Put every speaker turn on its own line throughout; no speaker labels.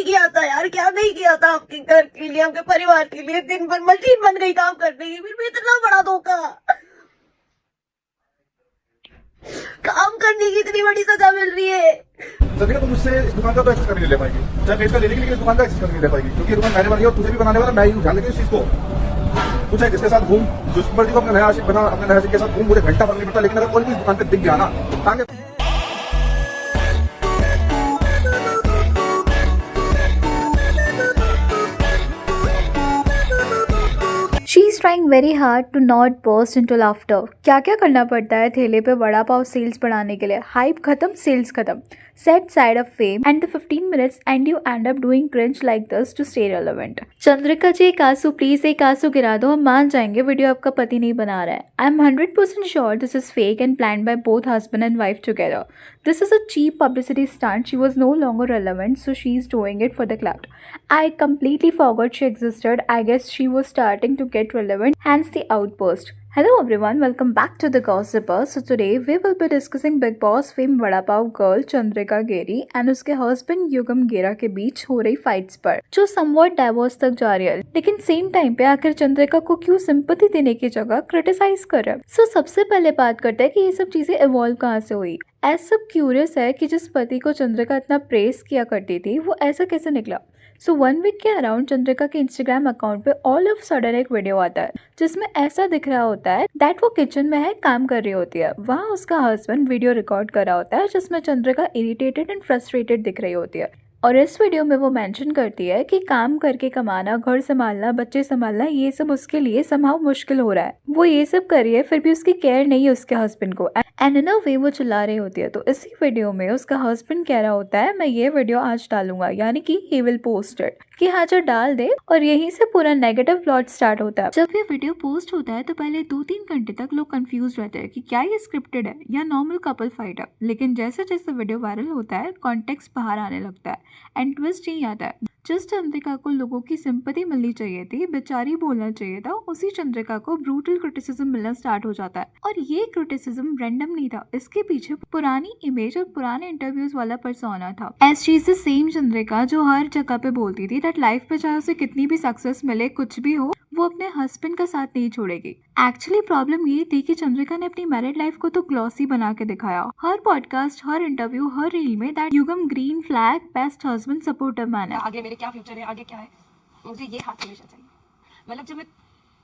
किया था यार, क्या नहीं किया था आपके घर के लिए, आपके परिवार के लिए। दिन भर मशीन बन गई काम करने की, फिर भी इतना बड़ा धोखा। काम करने की इतनी बड़ी सजा मिल रही है।
तभी तो मुझसे इस दुकान का तो एक्सेस करके नहीं ले पाएगी, चाहे पेज का लेने के लिए इस दुकान का एक्सेस करके नहीं ले पाएगी, क्योंकि ये दुकान मैंने बनाई है और तुझे भी बनाने वाला मैं ही हूँ। ध्यान रखिए इस चीज को। तू चाहे जिसके साथ घूम, जिस मर्जी को अपना नया आशिक बना, अपने नया आशिक के साथ घूम, मुझे घंटा फर्क नहीं पड़ता, लेकिन अगर कोई भी इस दुकान पे दिख गया ना, आगे
she is trying very hard to not burst into laughter. क्या क्या करना पड़ता है ठेले पे वड़ा पाव सेल्स बढ़ाने के लिए। हाइप खत्म, सेल्स खत्म। Set side of fame and the 15 minutes and you end up doing cringe like this to stay relevant. Chandrika ji, एक आंसू प्लीज, एक आंसू गिरा दो, हम मान जाएंगे वीडियो आपका पति नहीं बना रहा है। I am 100% sure this is fake and planned by both husband and wife together. This is a cheap publicity stunt. She was no longer relevant, so she's doing it for the clout. I completely forgot she existed. I guess she was starting to get relevant, hence the outburst. Hello everyone, welcome back to the Gossiper. So today we will be discussing Big Boss fame vada pav girl Chandrika Geri and उसके husband Yugam Gera के बीच हो रही fights पर, जो somewhat divorce तक जा रही है, लेकिन सेम टाइम पे आखिर चंद्रिका को क्यों सिंपैथी देने की जगह क्रिटिसाइज कर रहे हैं। सो सबसे पहले बात करते हैं कि ये सब चीजें इवॉल्व कहाँ से हुई। ऐसा सब क्यूरियस है कि जिस पति को चंद्रिका इतना प्रेस किया करती थी वो ऐसा कैसे निकला। सो 1 वीक के अराउंड चंद्रिका के इंस्टाग्राम अकाउंट पे ऑल ऑफ सडन एक वीडियो आता है जिसमें ऐसा दिख रहा होता है दैट वो किचन में है, काम कर रही होती है। वहाँ उसका हस्बैंड वीडियो रिकॉर्ड कर रहा होता है जिसमें चंद्रिका इरिटेटेड एंड फ्रस्ट्रेटेड दिख रही होती है। और इस वीडियो में वो मेंशन करती है कि काम करके कमाना, घर संभालना, बच्चे संभालना, ये सब उसके लिए संभव मुश्किल हो रहा है। वो ये सब कर रही है फिर भी उसकी केयर नहीं है उसके हस्बैंड को, एंड इन अ वे वो चिल्ला रही होती है। तो इसी वीडियो में उसका हस्बैंड कह रहा होता है मैं ये वीडियो आज डालूंगा, यानी कि ही विल पोस्ट इट, कि हाँ जो डाल दे। और यहीं से पूरा नेगेटिव प्लॉट स्टार्ट होता है। जब ये वीडियो पोस्ट होता है तो पहले 2-3 घंटे तक लोग कंफ्यूज रहते हैं कि क्या ये स्क्रिप्टेड है या नॉर्मल कपल फाइट है, लेकिन जैसे जैसे वीडियो वायरल होता है कॉन्टेक्स्ट बाहर आने लगता है एंड ट्विस्ट यही आता है जिस चंद्रिका को लोगों की सिंपैथी मिलनी चाहिए थी, बेचारी बोलना चाहिए था, उसी चंद्रिका को ब्रूटल क्रिटिसिज्म मिलना स्टार्ट हो जाता है। और ये क्रिटिसिज्म रैंडम नहीं था, इसके पीछे पुरानी इमेज और पुराने इंटरव्यूज वाला पर्सोना था। As she is the same Chandrika जो हर जगह पे बोलती थी दैट लाइफ पे चाहे उसे कितनी भी सक्सेस मिले, कुछ भी हो, वो अपने हस्बैंड का साथ नहीं छोड़ेगी। एक्चुअली प्रॉब्लम ये थी कि चंद्रिका ने अपनी मैरिड लाइफ को तो ग्लॉसी बना के दिखाया। हर पॉडकास्ट, हर इंटरव्यू, हर रील में दैट युगम green flag, best husband, supportive man है।
आगे मेरे क्या फ्यूचर है, आगे क्या है, मुझे ये हाथ हमेशा चाहिए। मतलब जब मैं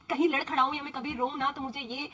कहीं लड़ खड़ा हूँ या मैं कभी रोऊं ना, तो मुझे ये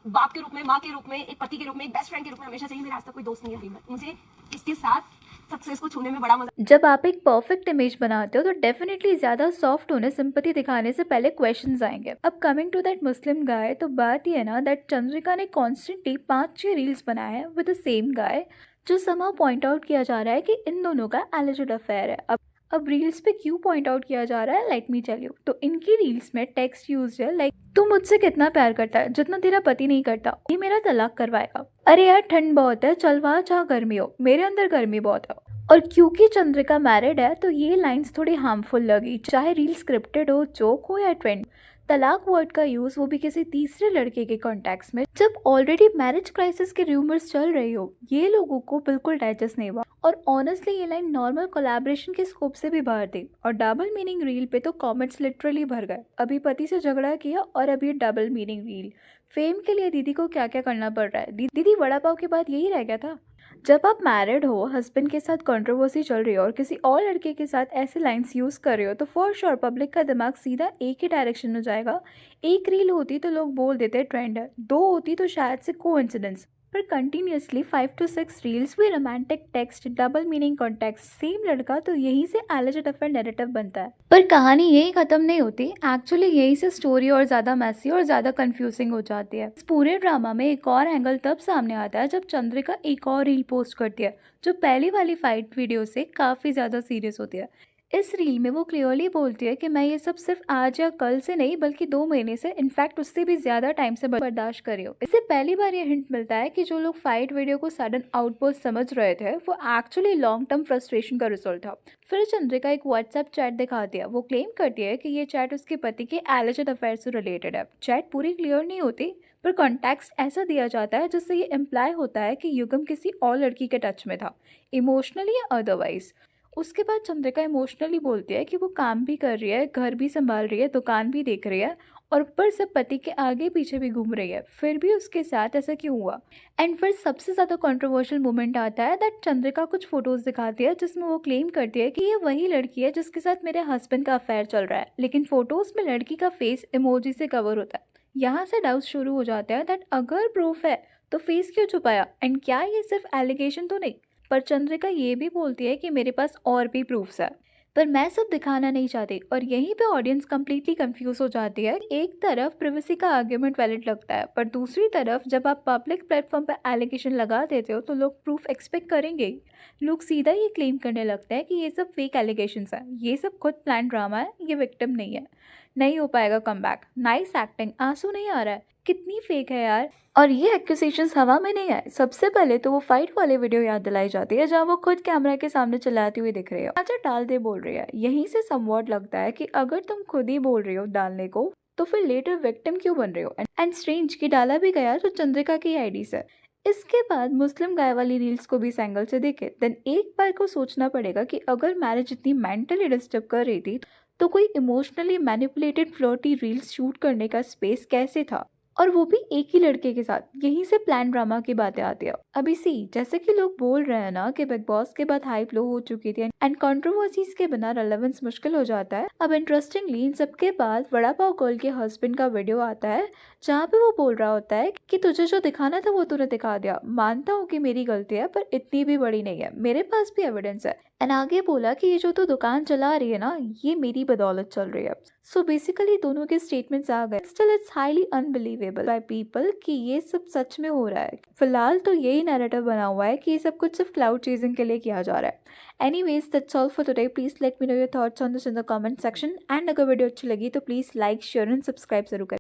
बाप के रूप में, माँ के रूप में, एक पति के रूप में, एक बेस्ट फ्रेंड के रूप में हमेशा चाहिए। मेरा आज तक कोई दोस्त नहीं है। मुझे इसके साथ सक्सेस को छूने में बड़ा मजा।
जब आप एक परफेक्ट इमेज बनाते हो तो डेफिनेटली ज्यादा सॉफ्ट होने, सिंपैथी दिखाने से पहले क्वेश्चंस आएंगे। अब कमिंग टू दैट मुस्लिम गाय, तो बात ये है ना दैट चंद्रिका ने कॉन्स्टेंटली 5-6 रील्स बनाए हैं विद द सेम गाय, जो समहाउ पॉइंट आउट किया जा रहा है कि इन दोनों का एलिजिड अफेयर है। अब रील्स पे क्यों पॉइंट आउट किया जा रहा है, लेट मी टेल यू। तो इनकी रील्स में टेक्स्ट यूज है लाइक तू मुझसे कितना प्यार करता है जितना तेरा पति नहीं करता, ये मेरा तलाक करवाएगा, अरे यार ठंड बहुत है, चल वहाँ जहाँ गर्मी हो, मेरे अंदर गर्मी बहुत है। और क्योंकि चंद्रिका मैरिड है तो ये लाइंस थोड़ी हार्मफुल लगी, चाहे रील स्क्रिप्टेड हो, जोक हो या ट्रेंड। तलाक वर्ड का यूज वो भी किसी तीसरे लड़के के कॉन्टेक्स्ट में, जब ऑलरेडी मैरिज क्राइसिस के रूमर्स चल रही हो, ये लोगों को बिल्कुल डाइजेस्ट नहीं हुआ। और ऑनेस्टली ये लाइन नॉर्मल कोलैबोरेशन के स्कोप से भी बाहर थी। और डबल मीनिंग रील पे तो कमेंट्स लिटरली भर गए, अभी पति से झगड़ा किया और अभी डबल मीनिंग रील। फेम के लिए दीदी को क्या क्या करना पड़ रहा है, दीदी वड़ा पाव के बाद यही रह गया था। जब आप मैरिड हो, हस्बैंड के साथ कंट्रोवर्सी चल रही है और किसी और लड़के के साथ ऐसे लाइंस यूज कर रहे हो, तो फॉर श्योर पब्लिक का दिमाग सीधा एक ही डायरेक्शन में जाएगा। एक रील होती तो लोग बोल देते ट्रेंड है, 2 होती तो शायद से कोइंसिडेंस, पर कंटिन्यूसली 5 to 6 रील्स भी romantic text, double meaning context, same लड़का, तो यहीं से एलिजिड अफेयर नैरेटिव बनता है। पर कहानी यही खत्म नहीं होती, एक्चुअली यहीं से स्टोरी और ज्यादा मैसी और ज्यादा कंफ्यूजिंग हो जाती है। इस पूरे ड्रामा में एक और एंगल तब सामने आता है जब चंद्रिका एक और रील पोस्ट करती है जो पहली वाली फाइट वीडियो से काफी ज्यादा सीरियस होती है। इस रील में वो क्लियरली बोलती है कि मैं ये सब सिर्फ आज या कल से नहीं बल्कि 2 महीने से, इनफैक्ट उससे भी ज्यादा टाइम से बर्दाश्त कर रही हूँ। इससे पहली बार ये हिंट मिलता है कि जो लोग फाइट वीडियो को सडन आउटबर्स्ट समझ रहे थे वो एक्चुअली लॉन्ग टर्म फ्रस्ट्रेशन का रिजल्ट था। फिर चंद्रिका एक व्हाट्सएप चैट दिखाती है। वो क्लेम करती है कि ये चैट उसके पति के एलिजिड अफेयर से रिलेटेड है। चैट पूरी क्लियर नहीं होती, पर कॉन्टेक्स्ट ऐसा दिया जाता है जिससे ये इम्प्लाई होता है कि युगम किसी और लड़की के टच में था, इमोशनली या अदरवाइज। उसके बाद चंद्रिका इमोशनली बोलती है कि वो काम भी कर रही है, घर भी संभाल रही है, दुकान भी देख रही है और ऊपर से पति के आगे पीछे भी घूम रही है, फिर भी उसके साथ ऐसा क्यों हुआ। एंड फिर सबसे ज़्यादा कंट्रोवर्शियल मोमेंट आता है दैट चंद्रिका कुछ फोटोज़ दिखाती है जिसमें वो क्लेम करती है कि ये वही लड़की है जिसके साथ मेरे हस्बैंड का अफेयर चल रहा है, लेकिन फोटोज़ में लड़की का फेस इमोजी से कवर होता है। यहाँ से डाउट शुरू हो जाता है दैट अगर प्रूफ है तो फेस क्यों छुपाया, एंड क्या ये सिर्फ एलिगेशन तो नहीं। पर चंद्रिका ये भी बोलती है कि मेरे पास और भी प्रूफ्स है, पर मैं सब दिखाना नहीं चाहती। और यहीं पे ऑडियंस कम्प्लीटली कंफ्यूज हो जाती है। एक तरफ प्रिवेसी का आर्ग्यूमेंट वैलिड लगता है, पर दूसरी तरफ जब आप पब्लिक प्लेटफॉर्म पर एलिगेशन लगा देते हो तो लोग प्रूफ एक्सपेक्ट करेंगे ही। लोग सीधा ये क्लेम करने लगते हैं कि ये सब फेक एलिगेशंस है, ये सब खुद प्लान ड्रामा है, ये विक्टिम नहीं है, नहीं हो पाएगा कमबैक, नाइस एक्टिंग, आंसू नहीं आ रहा है, कितनी फेक है यार। और ये एक्यूजेशंस हवा में नहीं आए। सबसे पहले तो वो फाइट वाले वीडियो याद दिलाई जाती है जहाँ वो खुद कैमरा के सामने चिल्लाती हुई दिख रही है, अच्छा डाल दे बोल रही है। यहीं से समवॉट लगता है कि अगर तुम खुद ही बोल रही हो डालने को तो फिर लेटर विक्टिम क्यों बन रहे हो। एंड स्ट्रेंज कि डाला भी गया तो चंद्रिका की आईडी से। इसके बाद मुस्लिम गाय वाली रील्स को भी इस एंगल से देखे देन एक बार को सोचना पड़ेगा कि अगर मैरिज इतनी मेंटली डिस्टर्ब कर रही थी तो कोई emotionally manipulated flirty reels shoot करने का स्पेस कैसे था, और वो भी एक ही लड़के के साथ। यहीं से प्लान ड्रामा की बातें आती है। अभी सी जैसे कि लोग बोल रहे हैं ना कि बिग बॉस के बाद हाइप लो हो चुकी थी एंड कंट्रोवर्सीज के बिना रेलेवेंस मुश्किल हो जाता है। अब इंटरेस्टिंगली इन सबके बाद वड़ा पाव गर्ल के हस्बैंड का वीडियो आता है जहाँ पे वो बोल रहा होता है कि तुझे जो दिखाना था वो तूने दिखा दिया, मानता हूँ कि मेरी गलती है पर इतनी भी बड़ी नहीं है, मेरे पास भी एविडेंस है। एंड आगे बोला कि ये जो तू दुकान चला रही है ना ये मेरी बदौलत चल रही है। सो बेसिकली दोनों के स्टेटमेंट्स आ गए। Still it's highly unbelievable by people कि ये सब सच में हो रहा है। फिलहाल तो यही नैरेटिव बना हुआ है कि ये सब कुछ सिर्फ क्लाउड चेजिंग के लिए किया जा रहा है। Anyways that's all for today. Please let me know your thoughts on this in the comment section and अगर वीडियो अच्छी लगी तो please like share and subscribe जरूर करें।